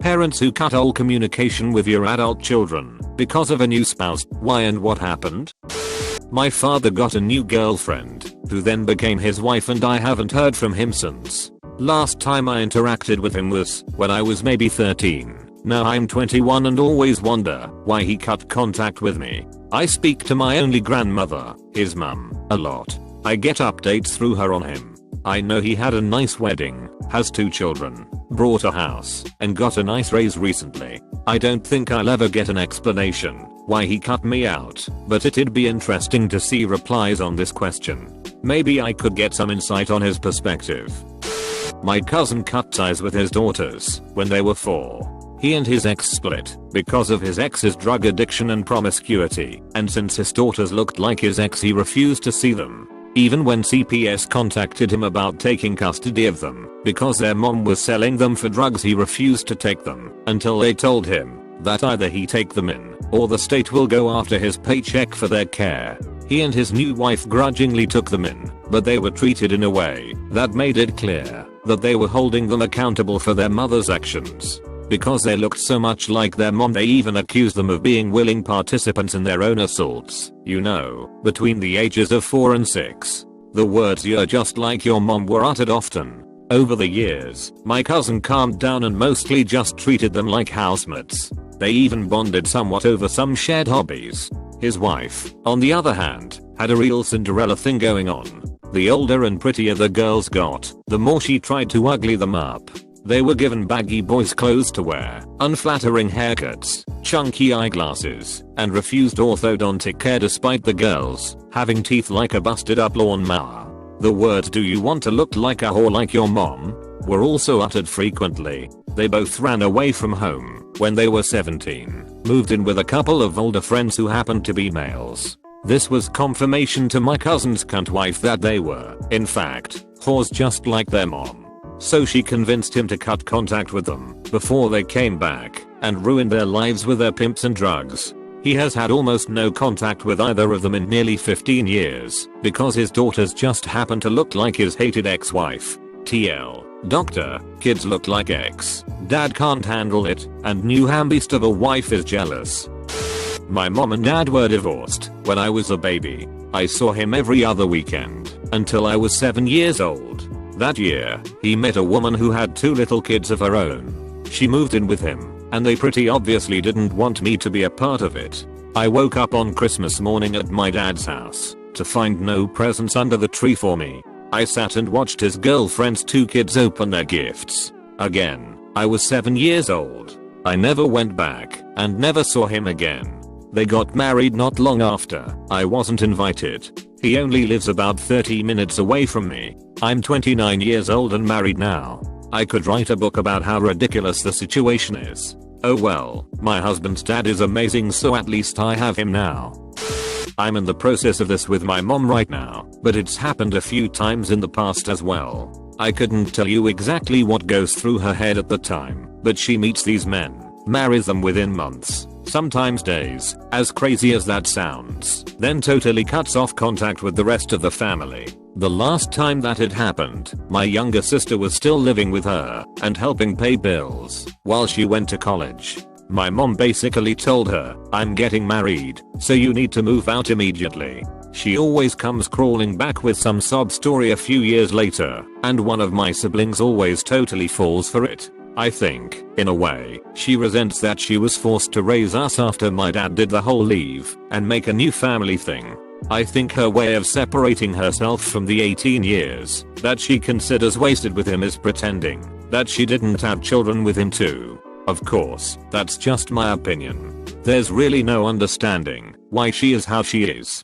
parents who cut all communication with your adult children because of a new spouse. Why and what happened? My father got a new girlfriend, who then became his wife, and I haven't heard from him since. Last time I interacted with him was when I was maybe 13. Now I'm 21 and always wonder why he cut contact with me. I speak to my only grandmother, his mum, a lot. I get updates through her on him. I know he had a nice wedding, has 2 children, bought a house, and got a nice raise recently. I don't think I'll ever get an explanation why he cut me out, but it'd be interesting to see replies on this question. Maybe I could get some insight on his perspective. My cousin cut ties with his daughters when they were 4. He and his ex split because of his ex's drug addiction and promiscuity, and since his daughters looked like his ex, he refused to see them. Even when CPS contacted him about taking custody of them because their mom was selling them for drugs, he refused to take them until they told him that either he take them in or the state will go after his paycheck for their care. He and his new wife grudgingly took them in, but they were treated in a way that made it clear that they were holding them accountable for their mother's actions. Because they looked so much like their mom, they even accused them of being willing participants in their own assaults, you know, between the ages of 4 and 6. The words "you're just like your mom" were uttered often. Over the years, my cousin calmed down and mostly just treated them like housemates. They even bonded somewhat over some shared hobbies. His wife, on the other hand, had a real Cinderella thing going on. The older and prettier the girls got, the more she tried to ugly them up. They were given baggy boys' clothes to wear, unflattering haircuts, chunky eyeglasses, and refused orthodontic care despite the girls having teeth like a busted up lawnmower. The words "do you want to look like a whore like your mom?" were also uttered frequently. They both ran away from home when they were 17, moved in with a couple of older friends who happened to be males. This was confirmation to my cousin's cunt wife that they were, in fact, whores just like their mom. So she convinced him to cut contact with them before they came back and ruined their lives with their pimps and drugs. He has had almost no contact with either of them in nearly 15 years because his daughters just happen to look like his hated ex-wife. TL. Doctor, kids look like ex. Dad can't handle it, and new hambeast of a wife is jealous. My mom and dad were divorced when I was a baby. I saw him every other weekend until I was 7 years old. That year, he met a woman who had 2 little kids of her own. She moved in with him, and they pretty obviously didn't want me to be a part of it. I woke up on Christmas morning at my dad's house to find no presents under the tree for me. I sat and watched his girlfriend's 2 kids open their gifts. Again, I was 7 years old. I never went back and never saw him again. They got married not long after. I wasn't invited. He only lives about 30 minutes away from me. I'm 29 years old and married now. I could write a book about how ridiculous the situation is. Oh well, my husband's dad is amazing, so at least I have him now. I'm in the process of this with my mom right now, but it's happened a few times in the past as well. I couldn't tell you exactly what goes through her head at the time, but she meets these men, marries them within months, sometimes days, as crazy as that sounds, then totally cuts off contact with the rest of the family. The last time that had happened, my younger sister was still living with her and helping pay bills while she went to college. My mom basically told her, "I'm getting married, so you need to move out immediately." She always comes crawling back with some sob story a few years later, and one of my siblings always totally falls for it. I think, in a way, she resents that she was forced to raise us after my dad did the whole leave and make a new family thing. I think her way of separating herself from the 18 years that she considers wasted with him is pretending that she didn't have children with him too. Of course, that's just my opinion. There's really no understanding why she is how she is.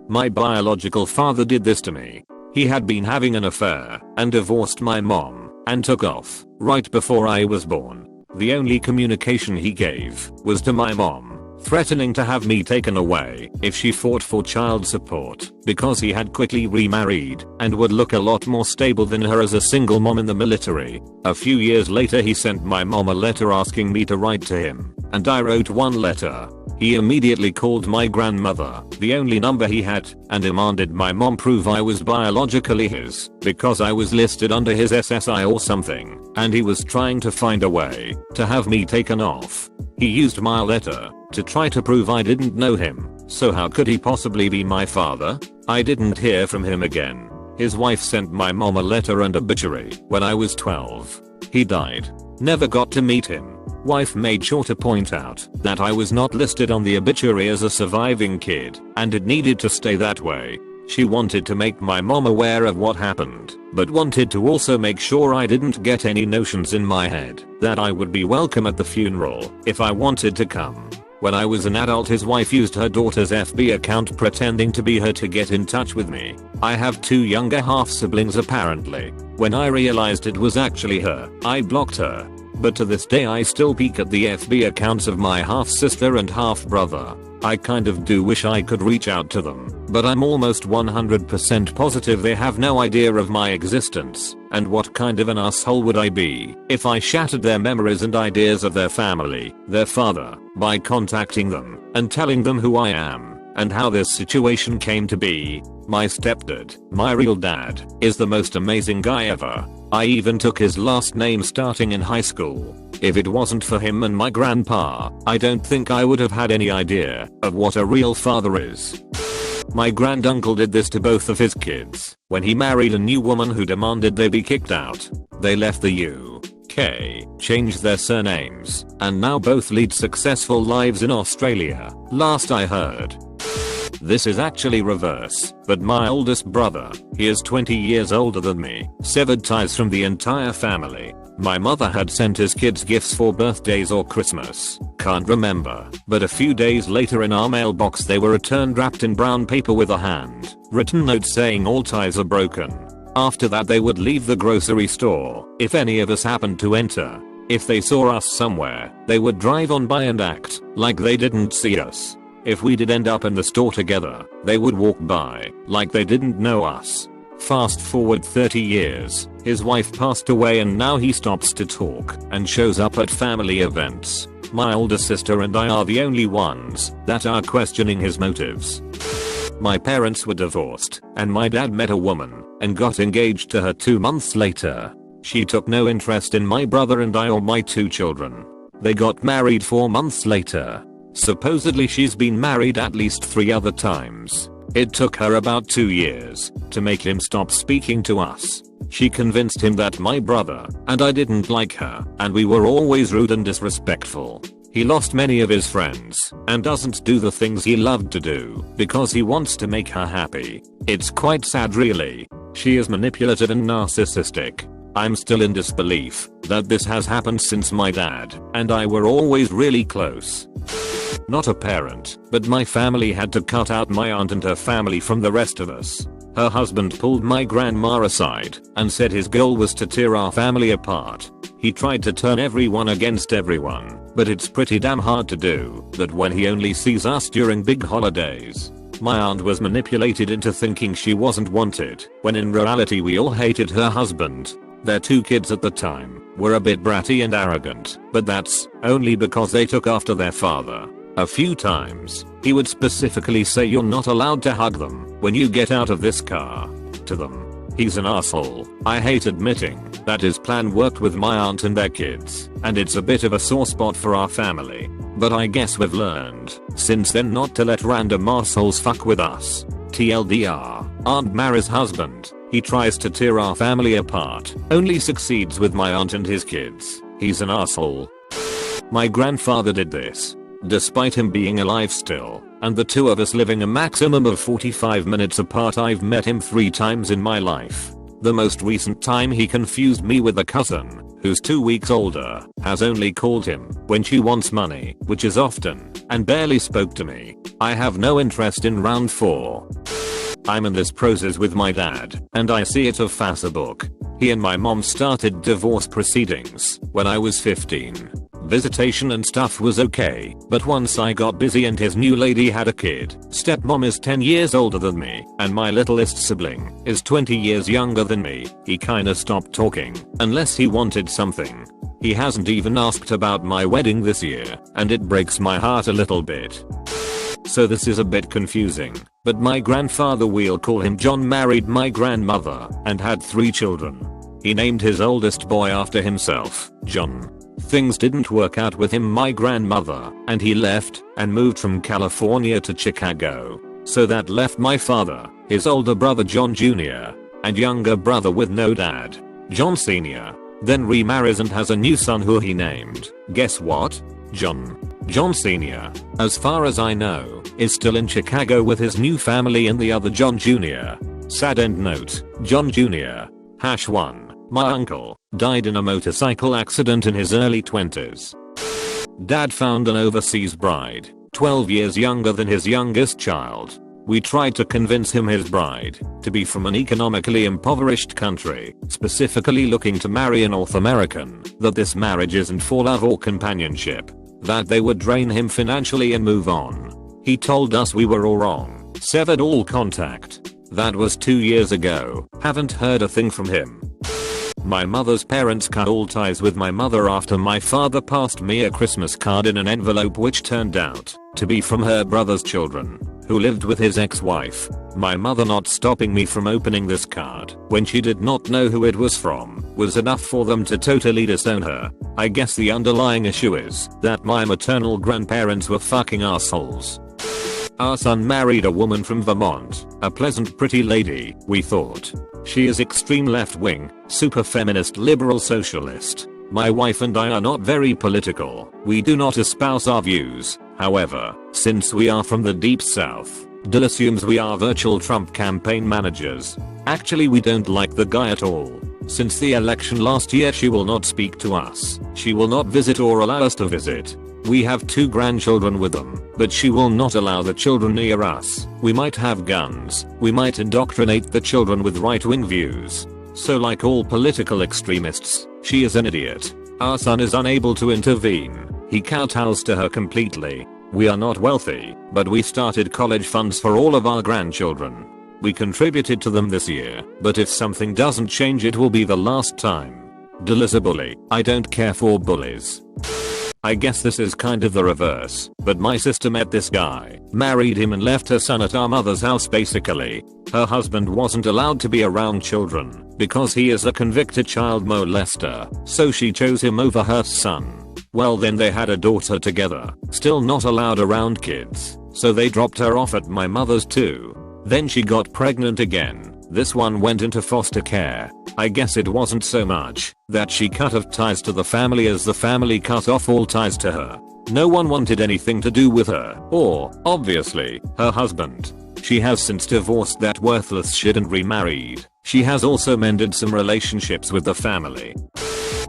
My biological father did this to me. He had been having an affair and divorced my mom and took off right before I was born. The only communication he gave was to my mom, threatening to have me taken away if she fought for child support because he had quickly remarried and would look a lot more stable than her as a single mom in the military. A few years later he sent my mom a letter asking me to write to him, and I wrote one letter. He immediately called my grandmother, the only number he had, and demanded my mom prove I was biologically his, because I was listed under his SSI or something, and he was trying to find a way to have me taken off. He used my letter to try to prove I didn't know him, so how could he possibly be my father? I didn't hear from him again. His wife sent my mom a letter and obituary when I was 12. He died. Never got to meet him. Wife made sure to point out that I was not listed on the obituary as a surviving kid, and it needed to stay that way. She wanted to make my mom aware of what happened, but wanted to also make sure I didn't get any notions in my head that I would be welcome at the funeral if I wanted to come. When I was an adult, his wife used her daughter's FB account pretending to be her to get in touch with me. I have 2 younger half siblings apparently. When I realized it was actually her, I blocked her. But to this day I still peek at the FB accounts of my half sister and half brother. I kind of do wish I could reach out to them, but I'm almost 100% positive they have no idea of my existence, and what kind of an asshole would I be if I shattered their memories and ideas of their family, their father, by contacting them and telling them who I am and how this situation came to be. My stepdad, my real dad, is the most amazing guy ever. I even took his last name starting in high school. If it wasn't for him and my grandpa, I don't think I would have had any idea of what a real father is. My granduncle did this to both of his kids when he married a new woman who demanded they be kicked out. They left the UK, changed their surnames, and now both lead successful lives in Australia, last I heard. This is actually reverse, but my oldest brother, he is 20 years older than me, severed ties from the entire family. My mother had sent his kids gifts for birthdays or Christmas, can't remember, but a few days later in our mailbox they were returned wrapped in brown paper with a hand-written note saying all ties are broken. After that they would leave the grocery store if any of us happened to enter. If they saw us somewhere, they would drive on by and act like they didn't see us. If we did end up in the store together, they would walk by like they didn't know us. Fast forward 30 years, his wife passed away and now he stops to talk and shows up at family events. My older sister and I are the only ones that are questioning his motives. My parents were divorced, and my dad met a woman and got engaged to her 2 months later. She took no interest in my brother and I or my 2 children. They got married 4 months later. Supposedly she's been married at least 3 other times. It took her about 2 years to make him stop speaking to us. She convinced him that my brother and I didn't like her and we were always rude and disrespectful. He lost many of his friends and doesn't do the things he loved to do because he wants to make her happy. It's quite sad really. She is manipulative and narcissistic. I'm still in disbelief that this has happened since my dad and I were always really close. Not a parent, but my family had to cut out my aunt and her family from the rest of us. Her husband pulled my grandma aside and said his goal was to tear our family apart. He tried to turn everyone against everyone, but it's pretty damn hard to do that when he only sees us during big holidays. My aunt was manipulated into thinking she wasn't wanted, when in reality we all hated her husband. Their 2 kids at the time were a bit bratty and arrogant, but that's only because they took after their father. A few times, he would specifically say you're not allowed to hug them when you get out of this car. To them. He's an asshole. I hate admitting that his plan worked with my aunt and their kids, and it's a bit of a sore spot for our family. But I guess we've learned since then not to let random assholes fuck with us. TLDR, Aunt Mary's husband. He tries to tear our family apart, only succeeds with my aunt and his kids. He's an asshole. My grandfather did this. Despite him being alive still, and the 2 of us living a maximum of 45 minutes apart, I've met him 3 times in my life. The most recent time he confused me with a cousin, who's 2 weeks older, has only called him when she wants money, which is often, and barely spoke to me. I have no interest in round 4. I'm in this process with my dad, and I see it of Facebook. He and my mom started divorce proceedings when I was 15. Visitation and stuff was okay, but once I got busy and his new lady had a kid, stepmom is 10 years older than me, and my littlest sibling is 20 years younger than me, he kinda stopped talking, unless he wanted something. He hasn't even asked about my wedding this year, and it breaks my heart a little bit. So this is a bit confusing, but my grandfather, we'll call him John, married my grandmother and had 3 children. He named his oldest boy after himself, John. Things didn't work out with him, my grandmother, and he left and moved from California to Chicago. So that left my father, his older brother John Jr., and younger brother with no dad, John Sr. Then remarries and has a new son who he named, guess what? John. John Sr., as far as I know, is still in Chicago with his new family and the other John Jr. Sad end note, John Jr. #1. My uncle died in a motorcycle accident in his early 20s. Dad found an overseas bride, 12 years younger than his youngest child. We tried to convince him his bride to be from an economically impoverished country, specifically looking to marry a North American, that this marriage isn't for love or companionship, that they would drain him financially and move on. He told us we were all wrong, severed all contact. That was 2 years ago, haven't heard a thing from him. My mother's parents cut all ties with my mother after my father passed me a Christmas card in an envelope which turned out to be from her brother's children, who lived with his ex-wife. My mother not stopping me from opening this card when she did not know who it was from was enough for them to totally disown her. I guess the underlying issue is that my maternal grandparents were fucking assholes. Our son married a woman from Vermont, a pleasant pretty lady, we thought. She is extreme left-wing, super feminist liberal socialist. My wife and I are not very political, we do not espouse our views. However, since we are from the deep south, Dill assumes we are virtual Trump campaign managers. Actually, we don't like the guy at all. Since the election last year, she will not speak to us. She will not visit or allow us to visit. We have 2 grandchildren with them, but she will not allow the children near us. We might have guns. We might indoctrinate the children with right-wing views. So like all political extremists, she is an idiot. Our son is unable to intervene. He kowtows to her completely. We are not wealthy, but we started college funds for all of our grandchildren. We contributed to them this year, but if something doesn't change, it will be the last time. Dill is a bully. I don't care for bullies. I guess this is kind of the reverse, but my sister met this guy, married him and left her son at our mother's house basically. Her husband wasn't allowed to be around children because he is a convicted child molester, so she chose him over her son. Well, then they had a daughter together, still not allowed around kids, so they dropped her off at my mother's too. Then she got pregnant again. This one went into foster care. I guess it wasn't so much that she cut off ties to the family as the family cut off all ties to her. No one wanted anything to do with her, or, obviously, her husband. She has since divorced that worthless shit and remarried. She has also mended some relationships with the family.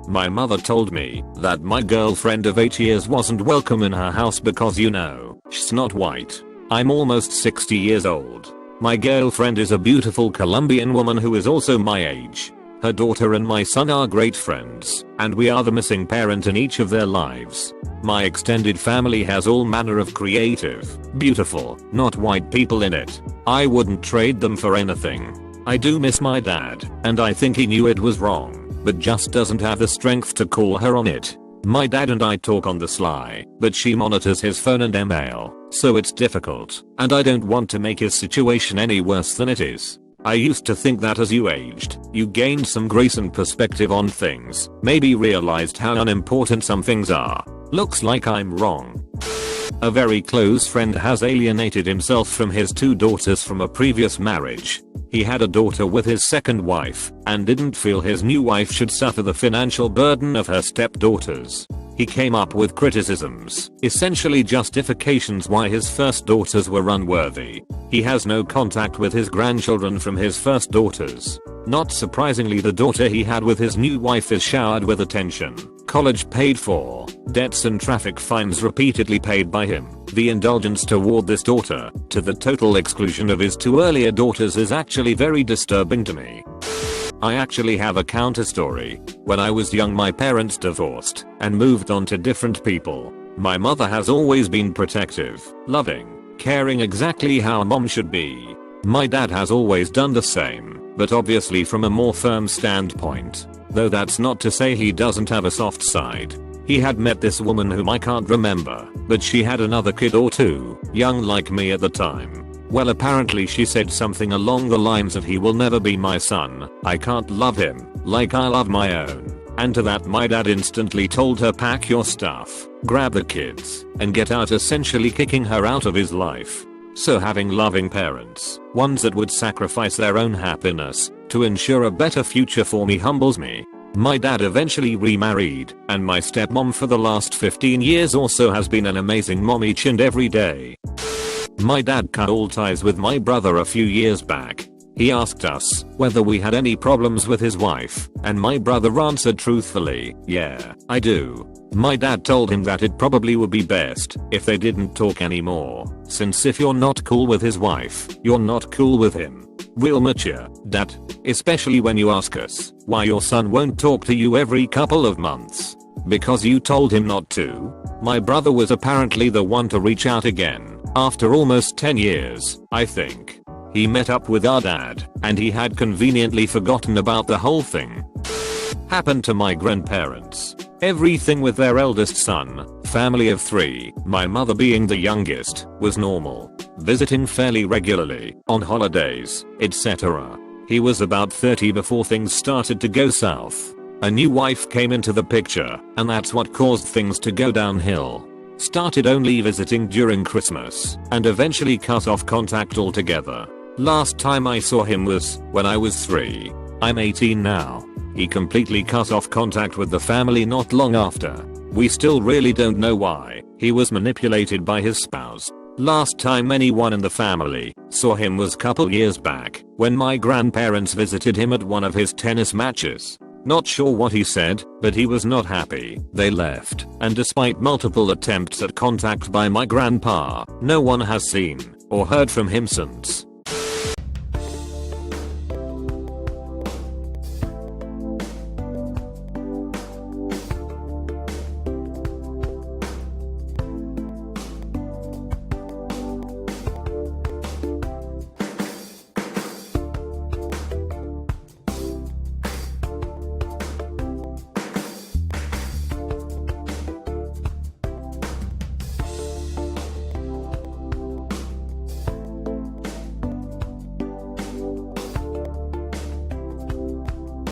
My mother told me that my girlfriend of 8 years wasn't welcome in her house because, you know, she's not white. I'm almost 60 years old. My girlfriend is a beautiful Colombian woman who is also my age. Her daughter and my son are great friends, and we are the missing parent in each of their lives. My extended family has all manner of creative, beautiful, not white people in it. I wouldn't trade them for anything. I do miss my dad, and I think he knew it was wrong, but just doesn't have the strength to call her on it. My dad and I talk on the sly, but she monitors his phone and email, so it's difficult, and I don't want to make his situation any worse than it is. I used to think that as you aged, you gained some grace and perspective on things, maybe realized how unimportant some things are. Looks like I'm wrong. A very close friend has alienated himself from his 2 daughters from a previous marriage. He had a daughter with his second wife and didn't feel his new wife should suffer the financial burden of her stepdaughters. He came up with criticisms, essentially justifications why his first daughters were unworthy. He has no contact with his grandchildren from his first daughters. Not surprisingly, the daughter he had with his new wife is showered with attention, college paid for, debts and traffic fines repeatedly paid by him. The indulgence toward this daughter, to the total exclusion of his 2 earlier daughters, is actually very disturbing to me. I actually have a counter story. When I was young, my parents divorced and moved on to different people. My mother has always been protective, loving, caring, exactly how a mom should be. My dad has always done the same. but obviously from a more firm standpoint. Though that's not to say he doesn't have a soft side. He had met this woman whom I can't remember, but she had another kid or two, young like me at the time. Well, apparently she said something along the lines of, he will never be my son, I can't love him like I love my own. And to that my dad instantly told her, pack your stuff, grab the kids, and get out, essentially kicking her out of his life. So having loving parents, ones that would sacrifice their own happiness to ensure a better future for me, humbles me. My dad eventually remarried, and my stepmom for the last 15 years or so has been an amazing mom each and every day. My dad cut all ties with my brother a few years back. He asked us whether we had any problems with his wife, and my brother answered truthfully, yeah, I do. My dad told him that it probably would be best if they didn't talk anymore, since if you're not cool with his wife, you're not cool with him. Real mature, dad, especially when you ask us why your son won't talk to you every couple of months. Because you told him not to? My brother was apparently the one to reach out again. After almost 10 years, I think. He met up with our dad, and he had conveniently forgotten about the whole thing. Happened to my grandparents. Everything with their eldest son, family of 3, my mother being the youngest, was normal. Visiting fairly regularly, on holidays, etc. He was about 30 before things started to go south. A new wife came into the picture, and that's what caused things to go downhill. Started only visiting during Christmas, and eventually cut off contact altogether. Last time I saw him was when I was 3. I'm 18 now. He completely cut off contact with the family not long after. We still really don't know why. He was manipulated by his spouse. Last time anyone in the family saw him was couple years back, when my grandparents visited him at one of his tennis matches. Not sure what he said, but he was not happy. They left, and despite multiple attempts at contact by my grandpa, no one has seen or heard from him since.